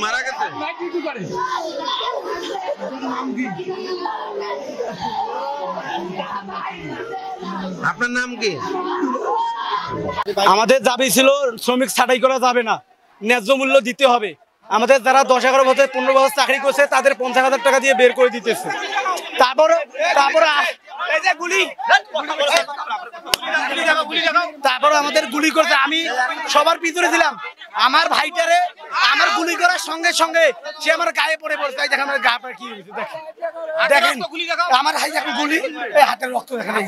মারা গেছে। আপনার নাম কি? আমাদের দাবি ছিল শ্রমিক ছাঁটাই করা যাবে না, ন্যায্য মূল্য দিতে হবে। আমাদের যারা 10-11 বছর 15 বছর চাকরি করছে তাদের 50,000 টাকা দিয়ে বের করে দিতেছে। তারপরে আমাদের গুলি করছে। আমি সবার পিছনে ছিলাম। আমার ভাইটারে আমার গুলি করার সঙ্গে সঙ্গে সে আমার গায়ে পড়ে পড়ছে। দেখেন আমার গা পা কি হয়েছে, দেখেন আমার হাই এখন গুলি, এই হাতের রক্ত দেখেন,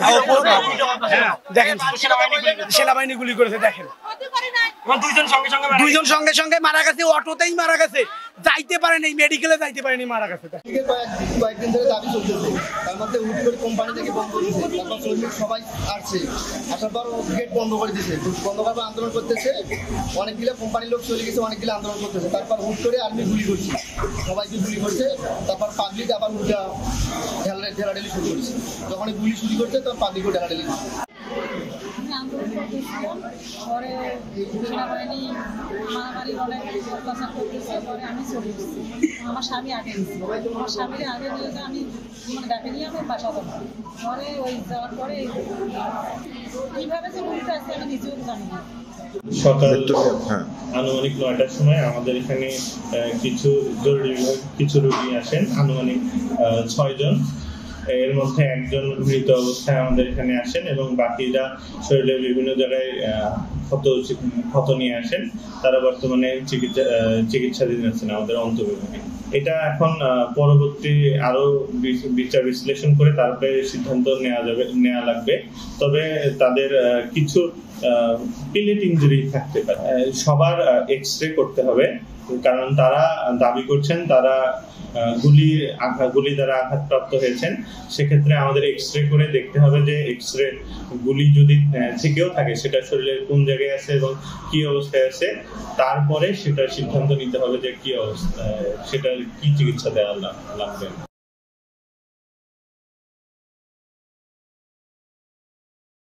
দেখেন সেনাবাহিনী গুলি করেছে। দেখেন দুইজন সঙ্গে সঙ্গে মারা গেছে, অটোতেই মারা গেছে, যাইতে পারেনি, মেডিকেলে যাইতে পারেনি, মারা গেছে। কয়েকদিন ধরে দাবি চলতেছে, তার মধ্যে হুট করে কোম্পানি থেকে বন্ধ দিচ্ছে, তারপর শ্রমিক সবাই আসছে, আসার পর গেট বন্ধ করে দিচ্ছে, বন্ধ করার আন্দোলন করতেছে। অনেকগুলো কোম্পানির লোক চলে গেছে, অনেকগুলো আন্দোলন করতেছে। তারপর হুট করে আর্মি গুলি করছে, সবাইকে গুলি করছে। তারপর পাবলিক আবার উল্টা ঢেলাঢেলি শুরু করছে। যখন গুলি শুরু করছে তখন পাবলিকও ঢেলাঢেলি করছে। আন্দোলন করতেছিলাম, পরে সেনাবাহিনী মারামারি অনেক অত্যাচার করতেছে। পরে আমি চলে এসেছি, আমার স্বামী আগে নিয়েছি। আমার স্বামীর আগে নিয়ে আমি ডাকে নিয়ে আমি বাসা যাবো। পরে ওই যাওয়ার পরে কীভাবে যে উল্টো আছে আমি নিজেও জানি না। সকাল আনুমানিক 9টার সময় আমাদের এখানে কিছু জরুরি বিভাগ কিছু রোগী আসেন, আনুমানিক 6 জন। এর মধ্যে একজন মৃত অবস্থায় আমাদের এখানে আসেন এবং বাকিরা শরীরের বিভিন্ন জায়গায় ক্ষত নিয়ে আসেন। তারা বর্তমানে চিকিৎসাধীন আছেন আমাদের অন্তর্বিভাগে। এটা এখন পরবর্তী আরো বিচার বিশ্লেষণ করে তারপরে সিদ্ধান্ত নেওয়া লাগবে। তবে তাদের কিছু পিলেট ইনজুরি থাকতে পারে। সবার এক্স-রে করতে হবে, কারণ তারা দাবি করছেন তারা গুলি দ্বারা আঘাতপ্রাপ্ত হয়েছেন। সেক্ষেত্রে আমাদের এক্স-রে করে দেখতে হবে যে এক্স-রে গুলি যদি থেকেও থাকে সেটা শরীরের কোন জায়গায় আছে এবং কি অবস্থায় আছে। তারপরে সেটার সিদ্ধান্ত নিতে হবে যে কি অবস্থা, সেটার কি চিকিৎসা দেওয়া লাগবে।